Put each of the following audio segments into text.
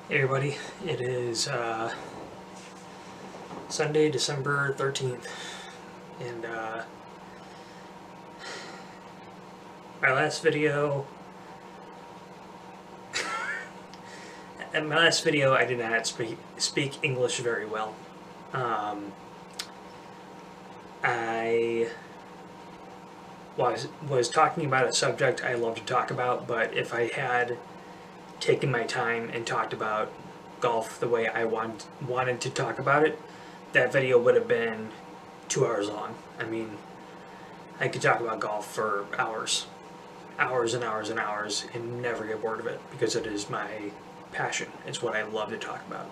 Hey everybody, it is Sunday, December 13th, and my last video, I did not speak English very well. I was talking about a subject I love to talk about, but if I had taken my time and talked about golf the way I wanted to talk about it, that video would have been 2 hours long. I mean, I could talk about golf for hours and hours and hours and never get bored of it because it is my passion. It's what I love to talk about.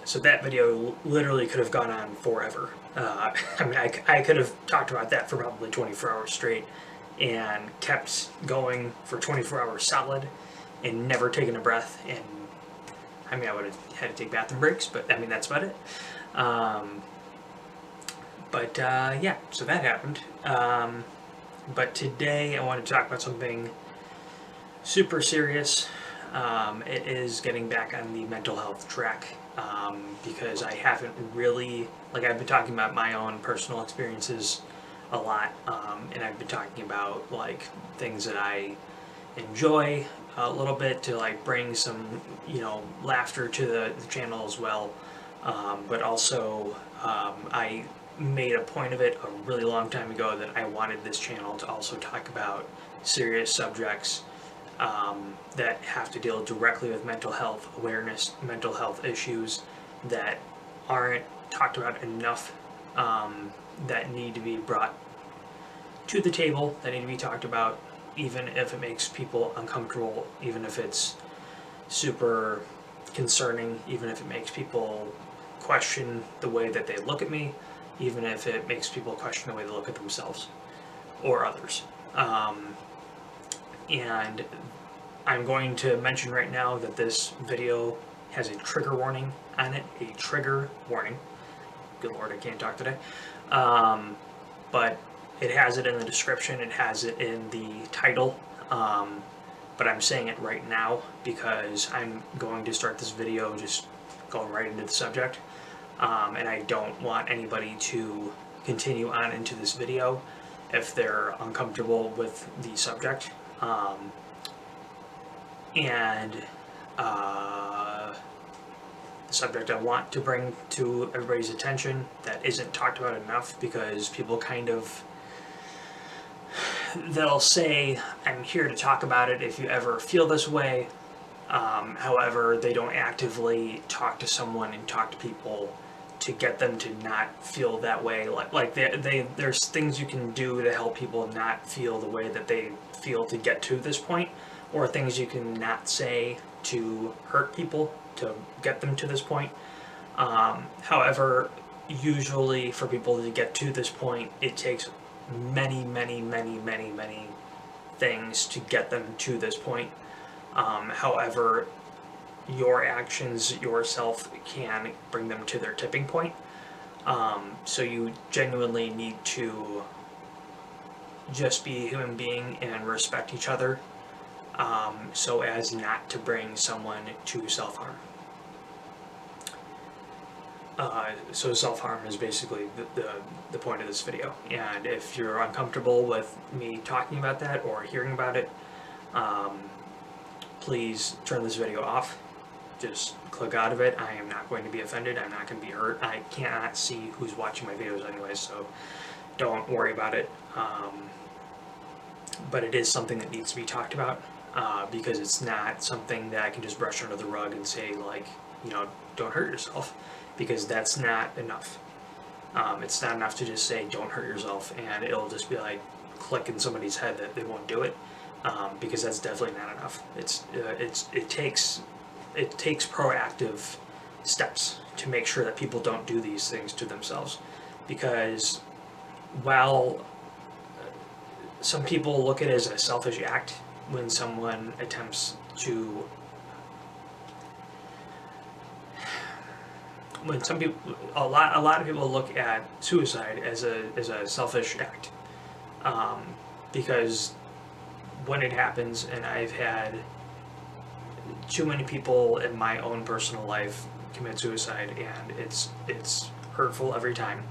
So that video literally could have gone on forever. I mean, I could have talked about that for probably 24 hours straight and kept going for 24 hours solid and never taken a breath. And I mean, I would have had to take bathroom breaks, but I mean, that's about it. Yeah, so that happened. But today I want to talk about something super serious. It is getting back on the mental health track because I haven't really, I've been talking about my own personal experiences a lot, and I've been talking about things that I enjoy a little bit to bring some laughter to the channel as well, but also I made a point of it a really long time ago that I wanted this channel to also talk about serious subjects that have to deal directly with mental health awareness, mental health issues that aren't talked about enough, that need to be brought to the table, that need to be talked about, even if it makes people uncomfortable, even if it's super concerning, even if it makes people question the way that they look at me, even if it makes people question the way they look at themselves or others. And I'm going to mention right now that this video has a trigger warning on it, a trigger warning. Good Lord, I can't talk today. But it has it in the description, it has it in the title, but I'm saying it right now because I'm going to start this video just going right into the subject, and I don't want anybody to continue on into this video if they're uncomfortable with the subject. The subject I want to bring to everybody's attention that isn't talked about enough, because people they'll say, I'm here to talk about it if you ever feel this way. However, they don't actively talk to someone and talk to people to get them to not feel that way. There's things you can do to help people not feel the way that they feel to get to this point, or things you can not say to hurt people to get them to this point. However, usually for people to get to this point, it takes many things to get them to this point. However, your actions yourself can bring them to their tipping point. So you genuinely need to just be a human being and respect each other, so as not to bring someone to self-harm. So self-harm is basically the point of this video, and if you're uncomfortable with me talking about that or hearing about it, please turn this video off. Just click out of it. I am not going to be offended. I'm not going to be hurt. I cannot see who's watching my videos anyways, so don't worry about it. But it is something that needs to be talked about, because it's not something that I can just brush under the rug and say, don't hurt yourself, because that's not enough. It's not enough to just say don't hurt yourself and it'll just be click in somebody's head that they won't do it, because that's definitely not enough. It takes proactive steps to make sure that people don't do these things to themselves, because while some people look at it as a selfish act when someone attempts to a lot of people look at suicide as a selfish act, because when it happens, and I've had too many people in my own personal life commit suicide, and it's hurtful every time.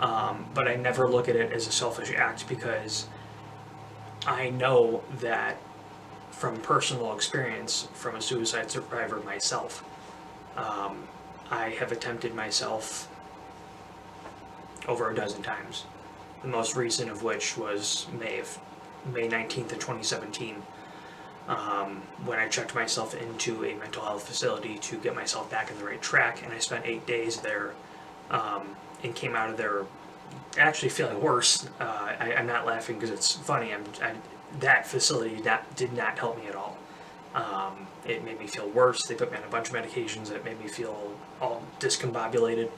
But I never look at it as a selfish act, because I know that from personal experience, from a suicide survivor myself, I have attempted myself over a dozen times. The most recent of which was May 19th of 2017, when I checked myself into a mental health facility to get myself back in the right track, and I spent 8 days there, and came out of there actually feeling worse. I'm not laughing because it's funny. That facility did not help me at all. It made me feel worse. They put me on a bunch of medications that made me feel all discombobulated.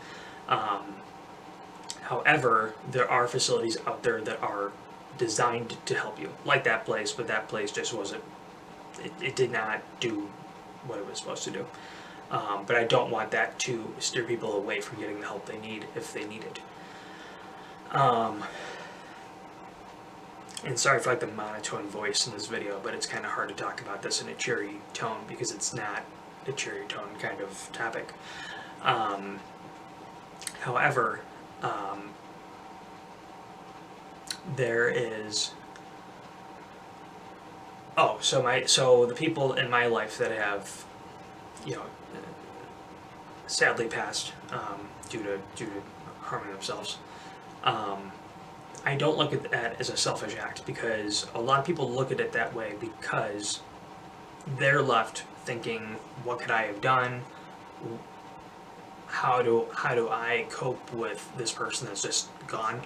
However, there are facilities out there that are designed to help you, like that place, but that place just wasn't, it did not do what it was supposed to do. But I don't want that to steer people away from getting the help they need if they need it. And sorry for like the monotone voice in this video, but it's kind of hard to talk about this in a cheery tone because it's not a cheery tone kind of topic. However, there is, so the people in my life that have, sadly passed due to harming themselves. I don't look at that as a selfish act, because a lot of people look at it that way because they're left thinking, what could I have done? How do I cope with this person that's just gone?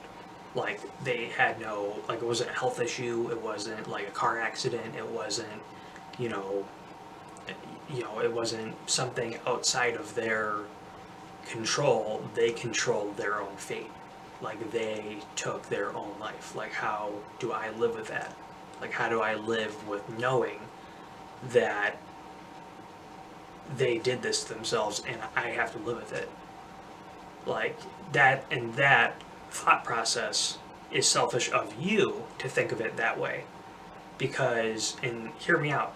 Like, they had no, like, it wasn't a health issue, it wasn't like a car accident, it wasn't, it wasn't something outside of their control. They controlled their own fate. Like, they took their own life. Like, how do I live with that? Like, how do I live with knowing that they did this to themselves and I have to live with it? Like, that, and that thought process is selfish of you to think of it that way. Because, and hear me out,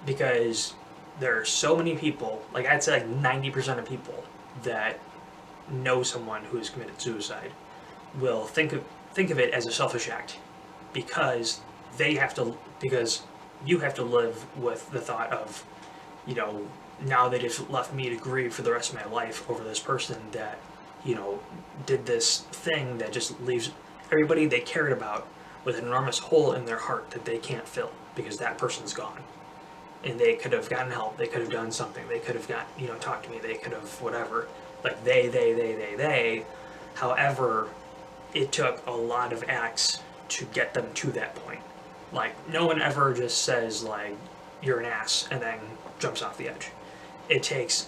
because there are so many people, like I'd say like 90% of people that know someone who has committed suicide will think of it as a selfish act, because because you have to live with the thought of, now they just left me to grieve for the rest of my life over this person that, did this thing that just leaves everybody they cared about with an enormous hole in their heart that they can't fill because that person's gone. And they could have gotten help, they could have done something, they could have talked to me, they could have whatever. Like, they. However, it took a lot of acts to get them to that point. Like, no one ever just says, like, you're an ass, and then jumps off the edge. It takes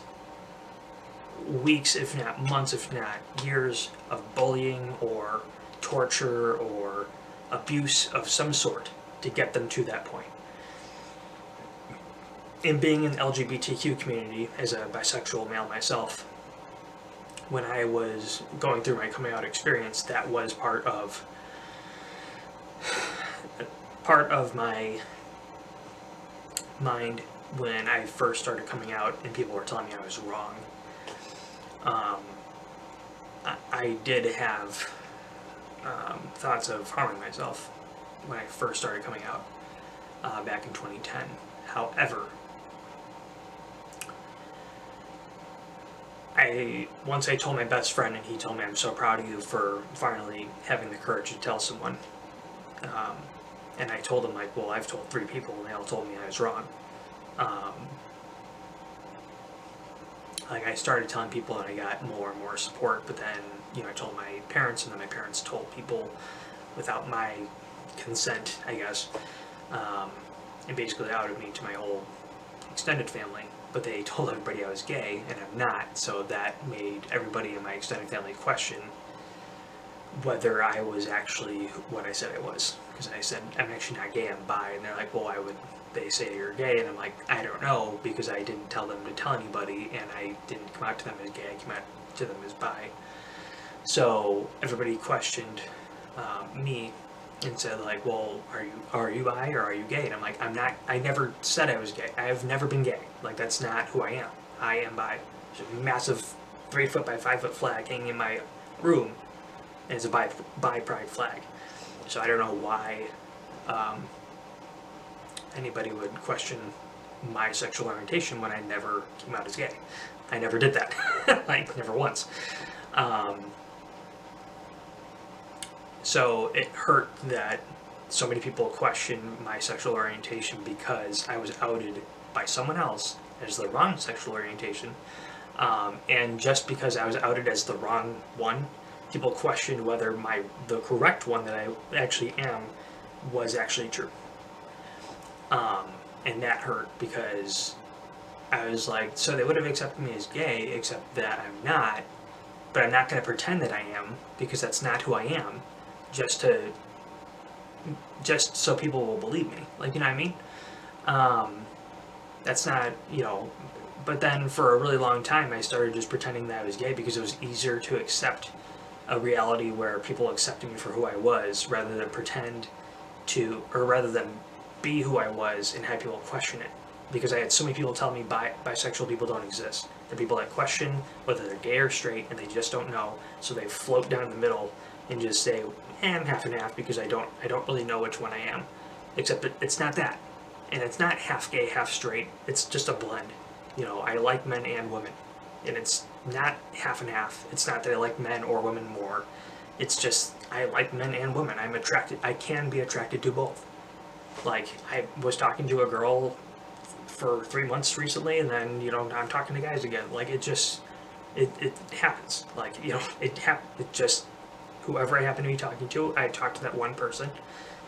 weeks, if not months, if not years of bullying or torture or abuse of some sort to get them to that point. And being in the LGBTQ community, as a bisexual male myself, when I was going through my coming out experience, that was part of my mind when I first started coming out and people were telling me I was wrong. I did have thoughts of harming myself when I first started coming out back in 2010. However, once I told my best friend, and he told me, I'm so proud of you for finally having the courage to tell someone. And I told him, like, well, I've told 3 people and they all told me I was wrong. Like, I started telling people and I got more and more support, but then, I told my parents, and then my parents told people without my consent, I guess, and basically outed me to my whole extended family. But they told everybody I was gay, and I'm not, so that made everybody in my extended family question whether I was actually what I said I was. Because I said, I'm actually not gay, I'm bi, and they're like, well, why would they say you're gay? And I'm like, I don't know, because I didn't tell them to tell anybody, and I didn't come out to them as gay, I came out to them as bi. So everybody questioned me and said like, well, are you bi or are you gay? And I'm like, I'm not. I never said I was gay. I have never been gay. Like that's not who I am. I am bi. There's a massive 3 foot by 5 foot flag hanging in my room, and it's a bi pride flag. So I don't know why anybody would question my sexual orientation when I never came out as gay. I never did that. Like never once. So it hurt that so many people question my sexual orientation because I was outed by someone else as the wrong sexual orientation. And just because I was outed as the wrong one, people questioned whether the correct one that I actually am was actually true. And that hurt because I was like, so they would have accepted me as gay, except that I'm not, but I'm not going to pretend that I am because that's not who I am, just so people will believe me. Like, you know what I mean? That's not, but then for a really long time I started just pretending that I was gay because it was easier to accept a reality where people accepted me for who I was rather than be who I was and have people question it. Because I had so many people tell me bisexual people don't exist. They're people that question whether they're gay or straight and they just don't know, so they float down the middle and just say, I'm half and half because I don't really know which one I am. Except that it's not that. And it's not half gay, half straight. It's just a blend. I like men and women. And it's not half and half. It's not that I like men or women more. It's just I like men and women. I can be attracted to both. Like, I was talking to a girl for 3 months recently, and then, I'm talking to guys again. Like, it happens. Like, it just, whoever I happen to be talking to, I talk to that one person,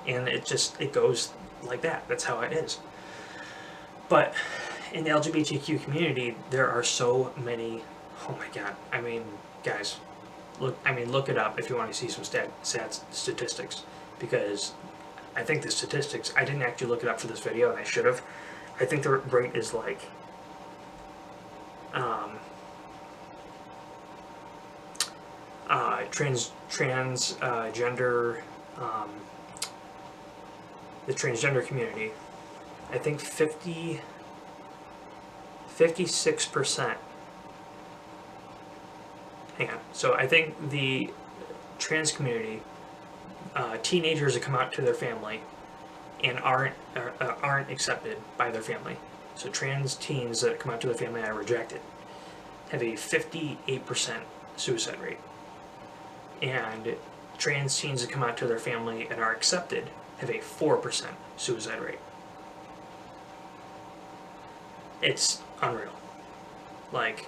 and it goes like that. That's how it is. But in the LGBTQ community, there are so many, oh my god, I mean, guys, look it up if you want to see some sad statistics, because I think the statistics, I didn't actually look it up for this video, and I should have. I think the rate is like, transgender, the transgender community, I think 56%. Hang on. So I think the trans community, teenagers that come out to their family and aren't accepted by their family. So trans teens that come out to their family and are rejected have a 58% suicide rate. And trans teens that come out to their family and are accepted have a 4% suicide rate. It's unreal. Like,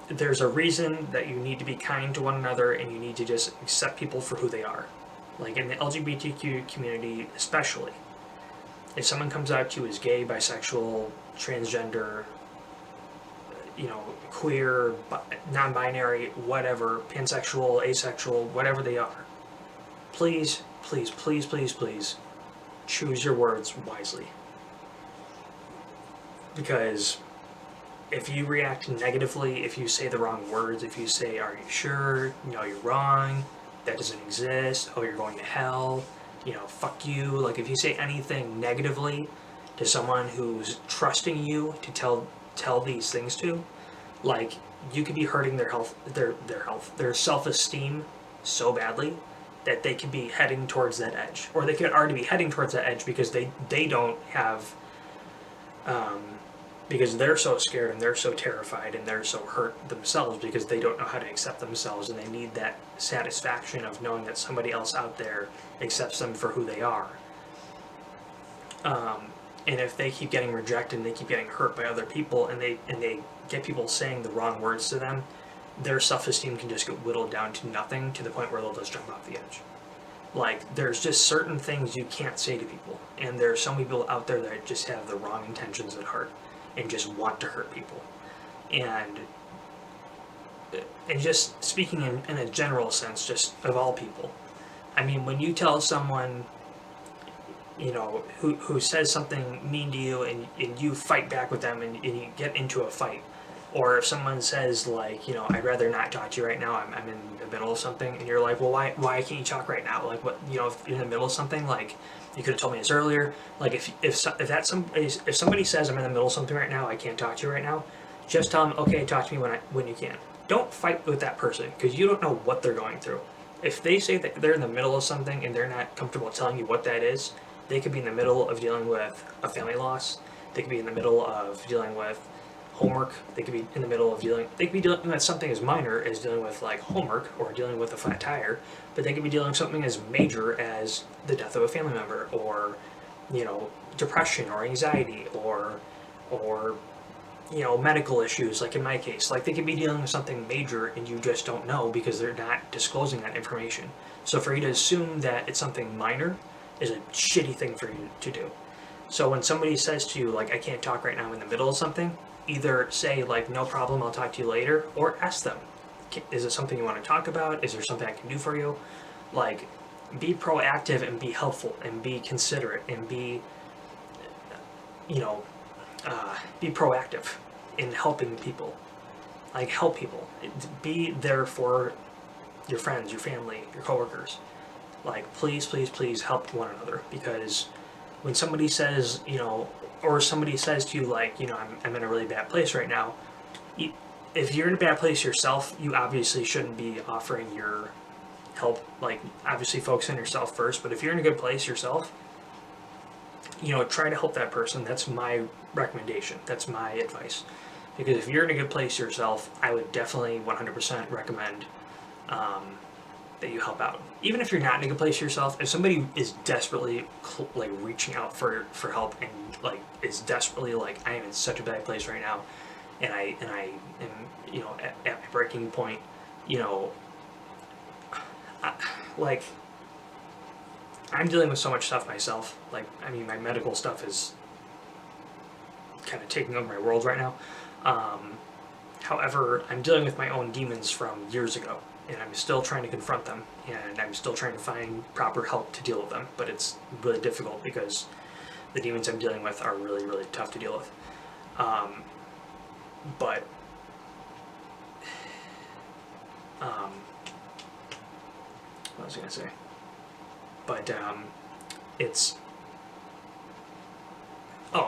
there's a reason that you need to be kind to one another and you need to just accept people for who they are. Like in the LGBTQ community especially, if someone comes out to you as gay, bisexual, transgender, queer, non-binary, whatever, pansexual, asexual, whatever they are, please, please, please, please, please, choose your words wisely. Because if you react negatively, if you say the wrong words, if you say, are you sure? No, you're wrong. That doesn't exist. Oh, you're going to hell. Fuck you. Like, if you say anything negatively to someone who's trusting you to tell these things to, like, you could be hurting their self-esteem so badly that they could be heading towards that edge. Or they could already be heading towards that edge because they don't have, because they're so scared and they're so terrified and they're so hurt themselves because they don't know how to accept themselves, and they need that satisfaction of knowing that somebody else out there accepts them for who they are. And if they keep getting rejected and they keep getting hurt by other people and they get people saying the wrong words to them, their self-esteem can just get whittled down to nothing, to the point where they'll just jump off the edge. Like, there's just certain things you can't say to people, and there are so many people out there that just have the wrong intentions at heart and just want to hurt people. And just speaking in a general sense, just of all people, I mean, when you tell someone, who says something mean to you, and you fight back with them and you get into a fight, Or if someone says like, I'd rather not talk to you right now, I'm in the middle of something, and you're like, well, why can't you talk right now? Like, what, if you're in the middle of something, like, you could have told me this earlier. Like, if somebody says I'm in the middle of something right now, I can't talk to you right now, just tell them, okay, talk to me when you can. Don't fight with that person, because you don't know what they're going through. If they say that they're in the middle of something and they're not comfortable telling you what that is, they could be in the middle of dealing with a family loss. They could be in the middle of dealing with homework. They could be in the middle of they could be dealing with something as minor as dealing with like homework or dealing with a flat tire, but they could be dealing with something as major as the death of a family member, or depression or anxiety, or medical issues, like in my case. Like, they could be dealing with something major and you just don't know because they're not disclosing that information. So for you to assume that it's something minor is a shitty thing for you to do. So when somebody says to you, like, I can't talk right now, I'm in the middle of something, either say, like, no problem, I'll talk to you later, or ask them, is it something you want to talk about? Is there something I can do for you? Like, be proactive and be helpful and be considerate and be proactive in helping people. Like, help people. Be there for your friends, your family, your coworkers. Like, please, please, please help one another, because when somebody says, or somebody says to you, like, I'm in a really bad place right now, if you're in a bad place yourself, you obviously shouldn't be offering your help. Like, obviously focus on yourself first, but if you're in a good place yourself, try to help that person. That's my recommendation. That's my advice. Because if you're in a good place yourself, I would definitely 100% recommend that you help out. Even if you're not in a good place yourself, if somebody is desperately reaching out for help, and like is desperately like, I am in such a bad place right now, and I am at my breaking point, I'm dealing with so much stuff myself. Like, I mean, my medical stuff is kind of taking over my world right now. However, I'm dealing with my own demons from years ago, and I'm still trying to confront them, and I'm still trying to find proper help to deal with them. But it's really difficult because the demons I'm dealing with are really, really tough to deal with. But what was I gonna say? But it's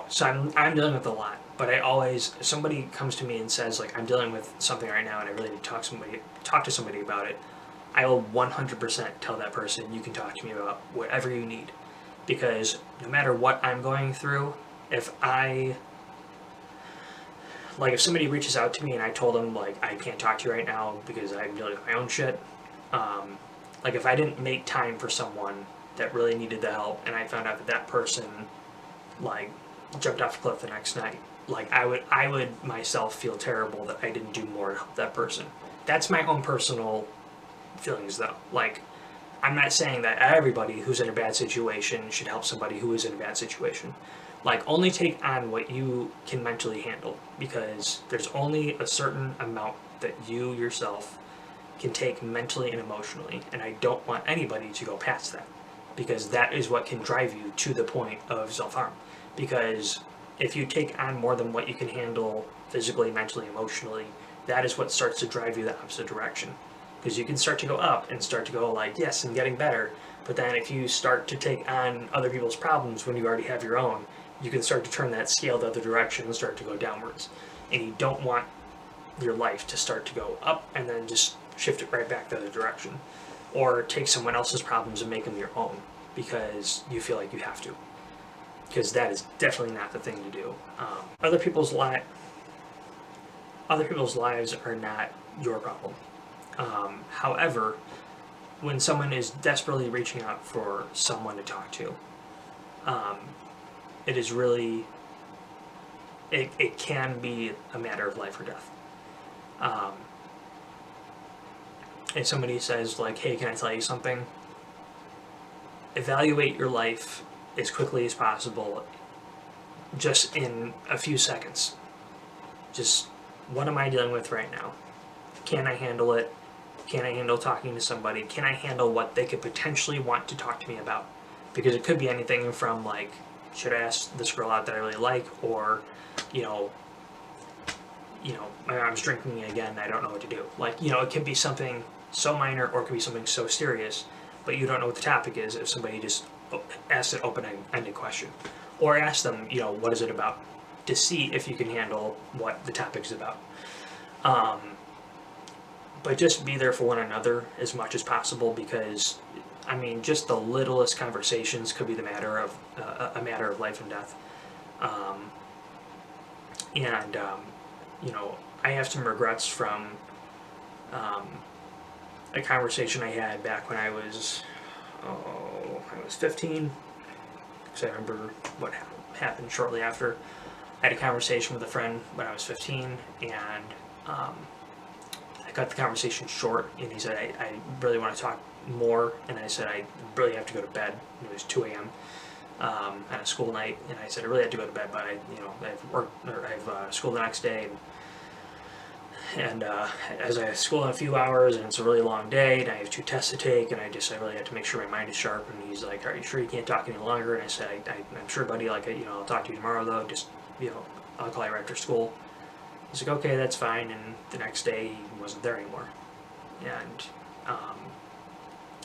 so I'm dealing with a lot. But I always, if somebody comes to me and says, like, I'm dealing with something right now and I really need to talk to somebody about it, I will 100% tell that person, you can talk to me about whatever you need. Because no matter what I'm going through, if somebody reaches out to me and I told them, like, I can't talk to you right now because I'm dealing with my own shit, like, if I didn't make time for someone that really needed the help, and I found out that person, like, jumped off a cliff the next night, like, I would myself feel terrible that I didn't do more to help that person. That's my own personal feelings, though. Like, I'm not saying that everybody who's in a bad situation should help somebody who is in a bad situation. Like, only take on what you can mentally handle, because there's only a certain amount that you yourself can take mentally and emotionally, and I don't want anybody to go past that, because that is what can drive you to the point of self-harm. Because if you take on more than what you can handle physically, mentally, emotionally, that is what starts to drive you the opposite direction. Because you can start to go up and start to go, like, yes, I'm getting better, but then if you start to take on other people's problems when you already have your own, you can start to turn that scale the other direction and start to go downwards. And you don't want your life to start to go up and then just shift it right back the other direction. Or take someone else's problems and make them your own because you feel like you have to. Because that is definitely not the thing to do. Other people's lives are not your problem. However, when someone is desperately reaching out for someone to talk to, it is really, it can be a matter of life or death. If somebody says, like, hey, can I tell you something? Evaluate your life as quickly as possible, just in a few seconds. Just, what am I dealing with right now? Can I handle it? Can I handle talking to somebody? Can I handle what they could potentially want to talk to me about? Because it could be anything from, like, should I ask this girl out that I really like, or, my mom's drinking again, I don't know what to do. Like, it can be something so minor or it can be something so serious, but you don't know what the topic is if somebody just asks an open-ended question. Or ask them, what is it about, to see if you can handle what the topic is about. But just be there for one another as much as possible, because, just the littlest conversations could be a matter of life and death. And I have some regrets from a conversation I had back when I was 15, because I remember what happened shortly after. I had a conversation with a friend when I was 15, and I cut the conversation short, and he said, I really want to talk more, and I said, I really have to go to bed. It was 2 a.m. On a school night, and I said, I really have to go to bed, but I have work, or I have school the next day, and as I have school in a few hours, and it's a really long day, and I have 2 tests to take, and I really have to make sure my mind is sharp. And he's like, are you sure you can't talk any longer? And I said, I'm sure, buddy, like, I'll talk to you tomorrow, though, just, I'll call you right after school. He's like, okay, that's fine. And the next day, he wasn't there anymore. And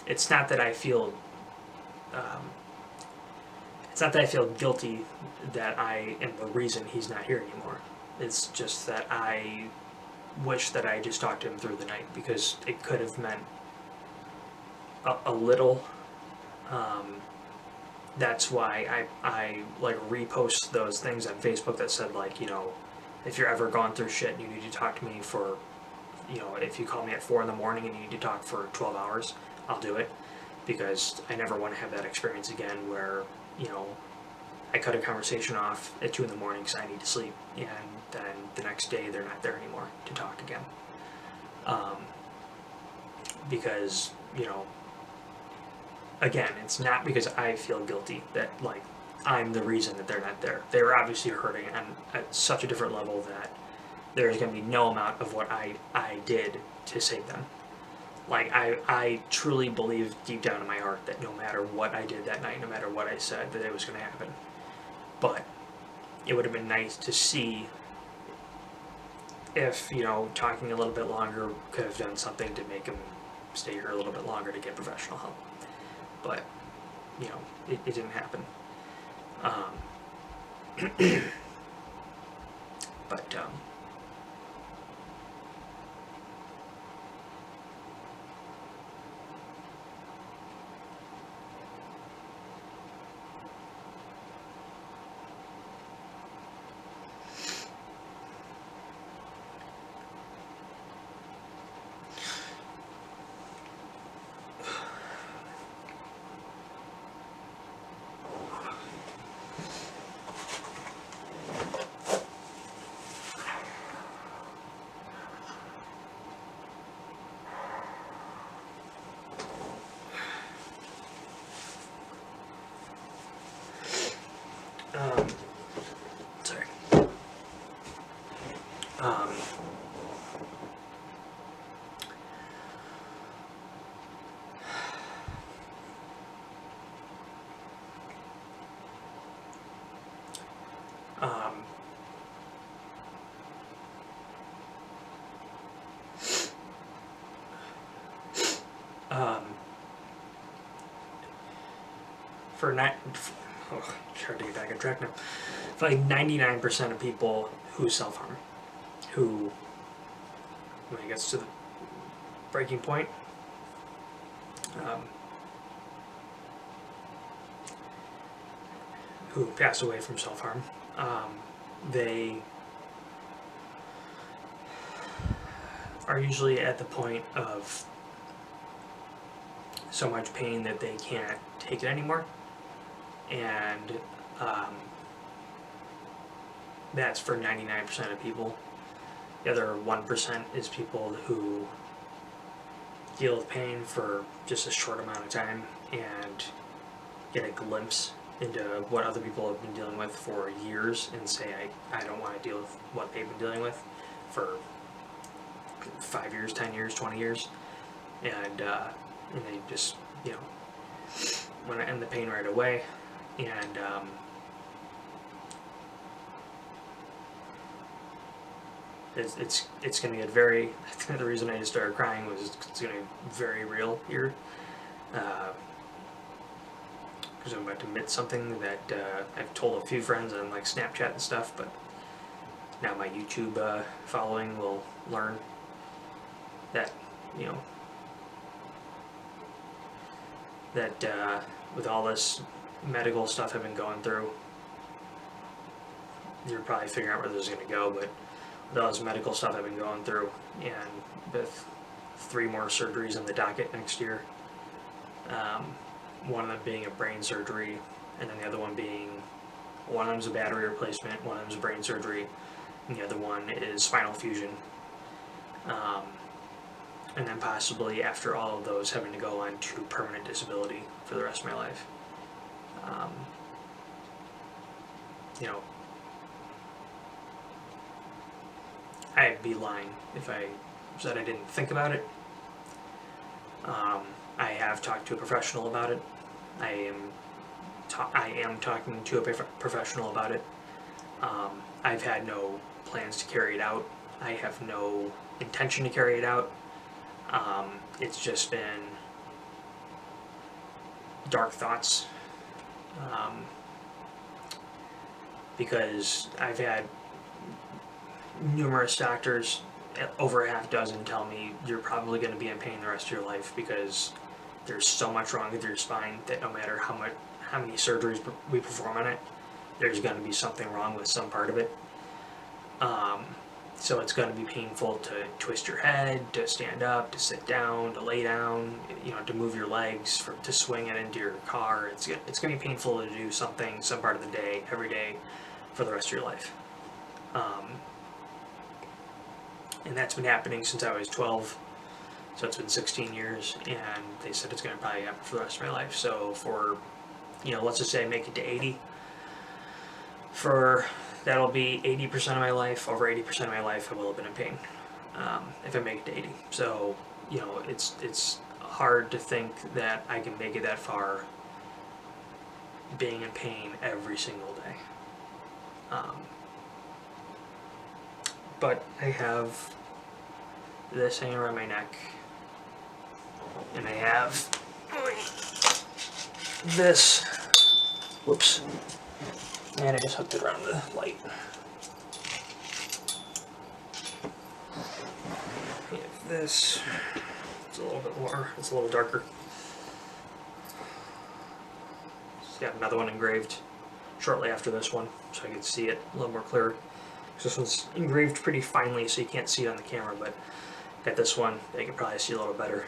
it's not that I feel guilty that I am the reason he's not here anymore. It's just that I wish that I just talked to him through the night, because it could have meant a little. That's why I like repost those things on Facebook that said, like, if you're ever going through shit and you need to talk to me for, if you call me at 4 a.m. and you need to talk for 12 hours, I'll do it, because I never want to have that experience again where, I cut a conversation off at 2 a.m. because I need to sleep, and then the next day they're not there anymore to talk again. Because, again, it's not because I feel guilty that, like, I'm the reason that they're not there. They're obviously hurting at such a different level that there's going to be no amount of what I did to save them. Like, I truly believe deep down in my heart that no matter what I did that night, no matter what I said, that it was going to happen. But it would have been nice to see if, talking a little bit longer could have done something to make him stay here a little bit longer to get professional help. But, it didn't happen. But, sorry. Trying to get back on track now. For like 99% of people who self-harm, who, when it gets to the breaking point, who pass away from self-harm, they are usually at the point of so much pain that they can't take it anymore. And that's for 99% of people. The other 1% is people who deal with pain for just a short amount of time and get a glimpse into what other people have been dealing with for years and say, I don't want to deal with what they've been dealing with for 5 years, 10 years, 20 years. And they just, want to end the pain right away. And it's going to get very. The reason I just started crying was it's going to get very real here, because I'm about to admit something that I've told a few friends on like Snapchat and stuff, but now my YouTube following will learn that, you know, that with all this medical stuff I've been going through, you're probably figuring out where this is going to go, but with all this medical stuff I've been going through, and with 3 more surgeries on the docket next year, one of them being a brain surgery, and then the other one being, one of them's a battery replacement, one of them's a brain surgery, and the other one is spinal fusion. And then possibly after all of those, having to go on to permanent disability for the rest of my life. You know, I'd be lying if I said I didn't think about it. I have talked to a professional about it. I am talking to a professional about it. I've had no plans to carry it out. I have no intention to carry it out. It's just been dark thoughts, because I've had numerous doctors, over a half dozen, tell me you're probably going to be in pain the rest of your life because there's so much wrong with your spine that no matter how many surgeries we perform on it, there's going to be something wrong with some part of it. So it's going to be painful to twist your head, to stand up, to sit down, to lay down, you know, to move your legs, to swing it into your car. It's going to be painful to do something, some part of the day, every day, for the rest of your life. And that's been happening since I was 12, so it's been 16 years, and they said it's going to probably happen for the rest of my life. So for, you know, let's just say I make it to 80, that'll be 80% of my life. Over 80% of my life I will have been in pain, if I make it to 80. So, you know, it's hard to think that I can make it that far being in pain every single day. But I have this hanging around my neck, and I have this, whoops, and I just hooked it around the light. I have this, it's a little bit more, it's a little darker. Just got another one engraved shortly after this one, so I could see it a little more clear. This one's engraved pretty finely, so you can't see it on the camera, but got this one that you can probably see a little better.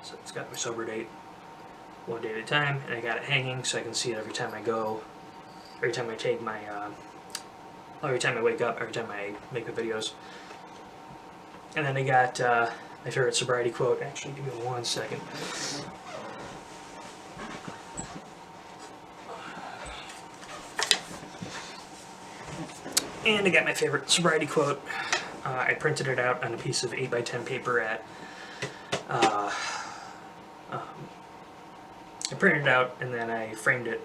So it's got my sober date, 1 day at a time, and I got it hanging so I can see it every time I go, every time I take my, every time I wake up, every time I make my videos. And then I got my favorite sobriety quote. Actually, give me 1 second. And I got my favorite sobriety quote. I printed it out on a piece of 8x10 paper at, I printed it out and then I framed it.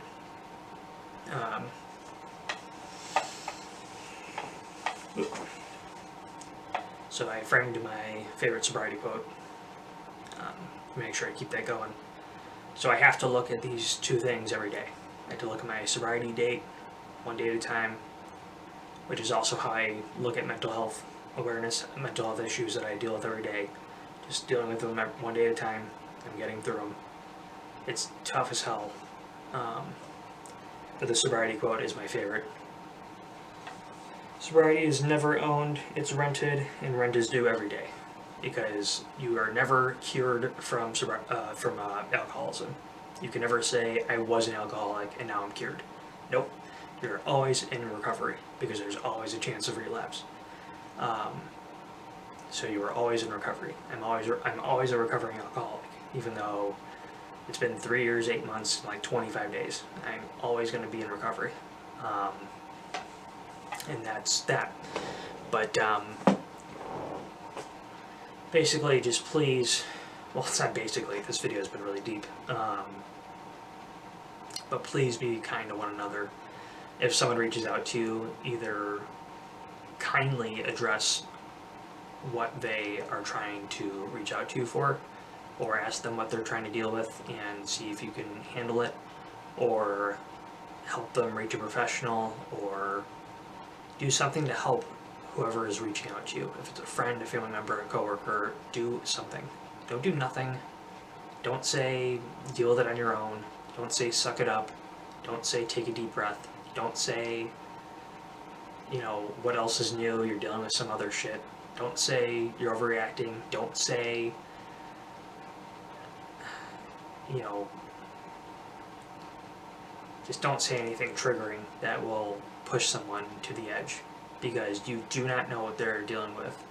So I framed my favorite sobriety quote. Make sure I keep that going. So I have to look at these 2 things every day. I have to look at my sobriety date, 1 day at a time, which is also how I look at mental health awareness, mental health issues that I deal with every day. Just dealing with them 1 day at a time. I'm getting through them. It's tough as hell. But the sobriety quote is my favorite. Sobriety is never owned, it's rented, and rent is due every day. Because you are never cured from alcoholism. You can never say, I was an alcoholic and now I'm cured. Nope. You're always in recovery because there's always a chance of relapse. So you are always in recovery. I'm always a recovering alcoholic, even though it's been 3 years, 8 months, like 25 days. I'm always going to be in recovery, and that's that. But basically, just please. Well, it's not basically. This video has been really deep. But please be kind to one another. If someone reaches out to you, either kindly address what they are trying to reach out to you for, or ask them what they're trying to deal with and see if you can handle it, or help them reach a professional, or do something to help whoever is reaching out to you. If it's a friend, a family member, a coworker, do something. Don't do nothing. Don't say deal with it on your own. Don't say suck it up. Don't say take a deep breath. Don't say, you know, what else is new, you're dealing with some other shit. Don't say you're overreacting. Don't say, you know, just don't say anything triggering that will push someone to the edge, because you do not know what they're dealing with.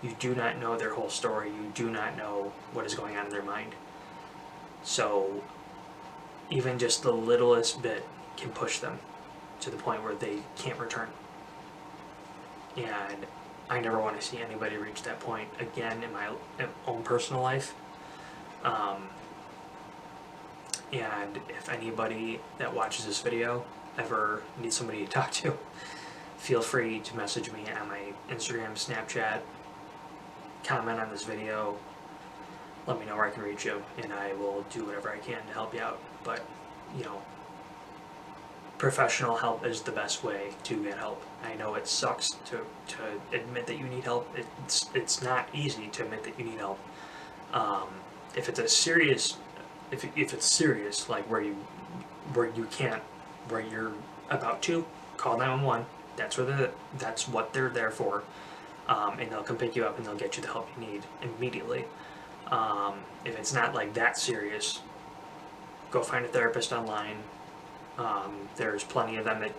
You do not know their whole story. You do not know what is going on in their mind. So even just the littlest bit can push them to the point where they can't return. And I never want to see anybody reach that point again in my own personal life. And if anybody that watches this video ever needs somebody to talk to, feel free to message me on my Instagram, Snapchat, comment on this video, let me know where I can reach you, and I will do whatever I can to help you out. But, you know, professional help is the best way to get help. I know it sucks to admit that you need help. It's not easy to admit that you need help. If it's a serious, if it's serious, like where you're about to call 911. That's what they're there for, and they'll come pick you up and they'll get you the help you need immediately. If it's not like that serious, go find a therapist online. There's plenty of them that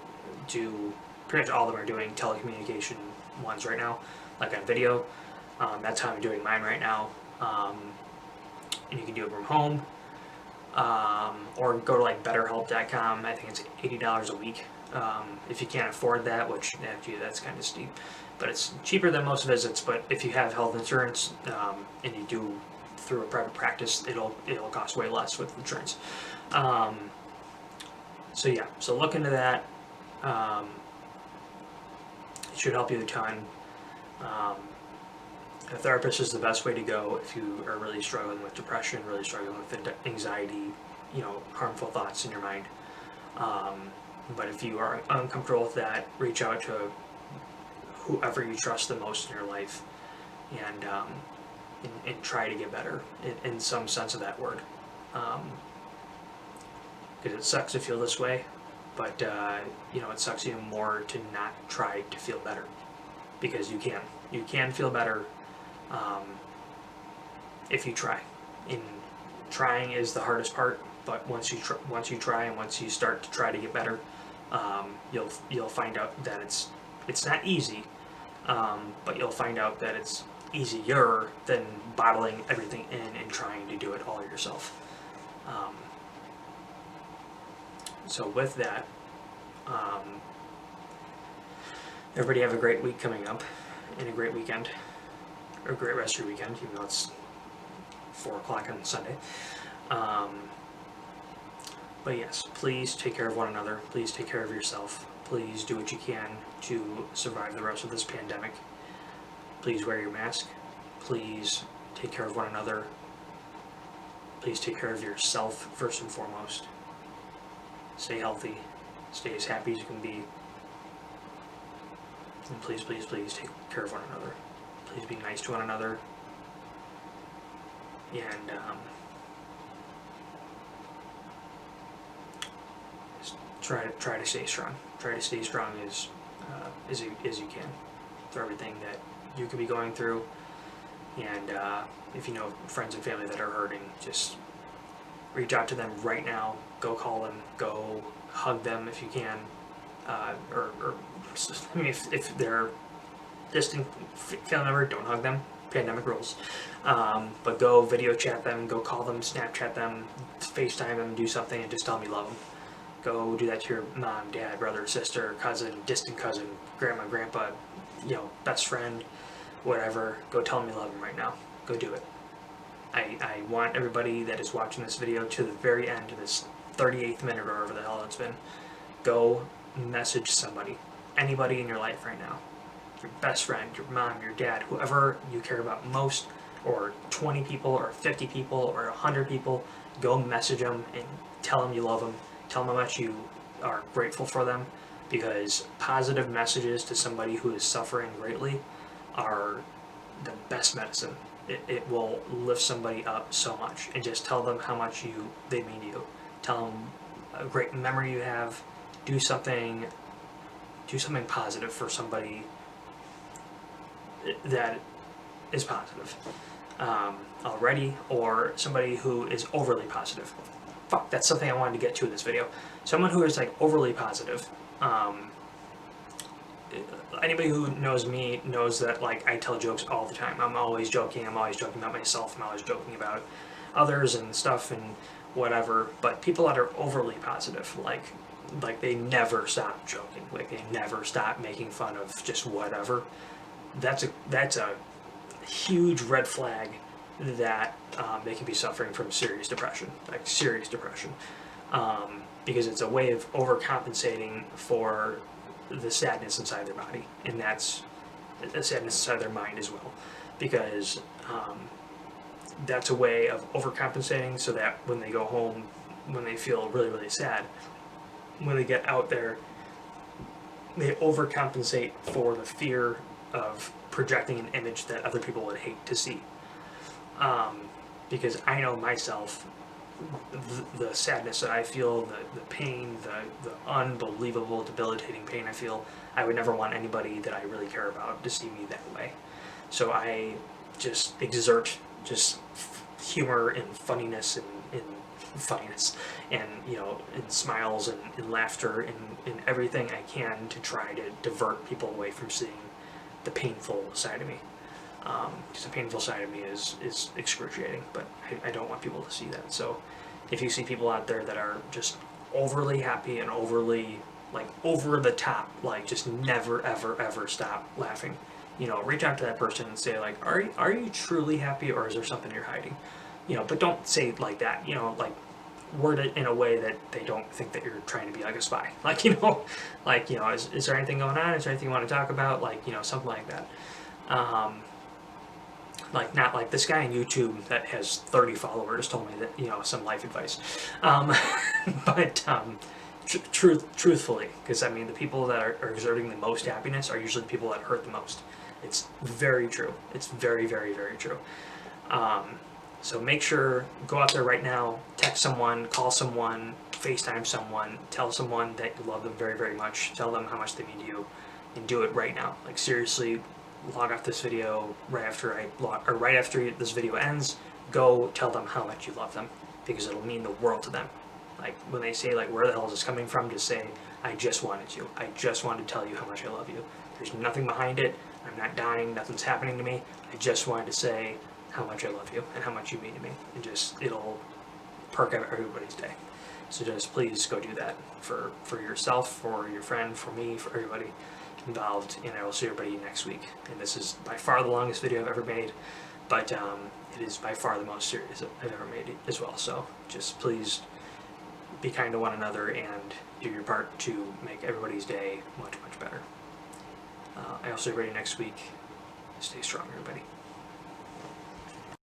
do, pretty much all of them are doing telecommunication ones right now, like on video. That's how I'm doing mine right now. And you can do it from home, or go to like betterhelp.com. I think it's $80 a week. If you can't afford that, which actually that's kind of steep, but it's cheaper than most visits. But if you have health insurance, and you do through a private practice, it'll cost way less with insurance. So yeah, so look into that. It should help you a ton. A therapist is the best way to go if you are really struggling with depression, really struggling with anxiety, you know, harmful thoughts in your mind. But if you are uncomfortable with that, reach out to whoever you trust the most in your life, and try to get better in some sense of that word. Because it sucks to feel this way, but you know, it sucks even more to not try to feel better, because you can feel better if you try. And trying is the hardest part, but once you try and once you start to try to get better, you'll find out that it's not easy, but you'll find out that it's easier than bottling everything in and trying to do it all yourself. So with that, everybody have a great week coming up, and a great weekend, or a great rest of your weekend, even though it's 4 o'clock on Sunday. But yes, please take care of one another. Please take care of yourself. Please do what you can to survive the rest of this pandemic. Please wear your mask. Please take care of one another. Please take care of yourself first and foremost. Stay healthy. Stay as happy as you can be. And please, please, please take care of one another. Please be nice to one another. And try to stay strong. Try to stay strong as you can through everything that you could be going through. And if you know friends and family that are hurting, just reach out to them right now. Go call them. Go hug them if you can. Or I mean, if they're distant family member, don't hug them. Pandemic rules. But go video chat them. Go call them. Snapchat them. FaceTime them. Do something and just tell them you love them. Go do that to your mom, dad, brother, sister, cousin, distant cousin, grandma, grandpa, you know, best friend, whatever. Go tell them you love them right now. Go do it. I want everybody that is watching this video to the very end of this 38th minute or whatever the hell it's been. Go message somebody, anybody in your life right now. your best friend, your mom, your dad, whoever you care about most, or 20 people, or 50 people, or 100 people, go message them and tell them you love them, tell them how much you are grateful for them, because positive messages to somebody who is suffering greatly are the best medicine. It will lift somebody up so much, and just tell them how much they mean to you. Tell them a great memory you have. Do something positive for somebody that is positive already, or somebody who is overly positive. Fuck, that's something I wanted to get to in this video. Someone who is like overly positive. Anybody who knows me knows that like I tell jokes all the time. I'm always joking about myself, I'm always joking about others and stuff and whatever. But people that are overly positive, like they never stop joking, like they never stop making fun of just whatever, that's a huge red flag that they can be suffering from serious depression, like serious depression, because it's a way of overcompensating for the sadness inside their body, and that's the sadness inside their mind as well, because that's a way of overcompensating so that when they go home, when they feel really, really sad, when they get out there, they overcompensate for the fear of projecting an image that other people would hate to see. Because I know myself, the sadness that I feel, the pain, the unbelievable debilitating pain I feel, I would never want anybody that I really care about to see me that way. So I just exert just humor and funniness and funniness and and smiles and laughter and everything I can to try to divert people away from seeing the painful side of me. Because the painful side of me is excruciating, but I don't want people to see that. So if you see people out there that are just overly happy and overly, like, over the top, like, just never, ever, ever stop laughing, reach out to that person and say, like, are you truly happy, or is there something you're hiding? But don't say it like that, like, word it in a way that they don't think that you're trying to be like a spy. Like, is there anything going on? Is there anything you want to talk about? Like, something like that. Like, not like this guy on YouTube that has 30 followers told me that, some life advice. But truthfully, because I mean, the people that are exerting the most happiness are usually the people that hurt the most. It's very true. It's very, very, very true. So make sure, go out there right now, text someone, call someone, FaceTime someone, tell someone that you love them very, very much, tell them how much they mean to you, and do it right now. Like, seriously, log off this video right after this video ends. Go tell them how much you love them, because it'll mean the world to them. Like, when they say, like, where the hell is this coming from, just say, I just wanted to. I just wanted to tell you how much I love you. There's nothing behind it. I'm not dying. Nothing's happening to me. I just wanted to say how much I love you and how much you mean to me. And just, it'll perk up everybody's day. So just please go do that for yourself, for your friend, for me, for everybody involved. And I will see everybody next week. And this is by far the longest video I've ever made, but it is by far the most serious I've ever made as well. So just please be kind to one another and do your part to make everybody's day much, much better. I will see everybody next week. Stay strong, everybody.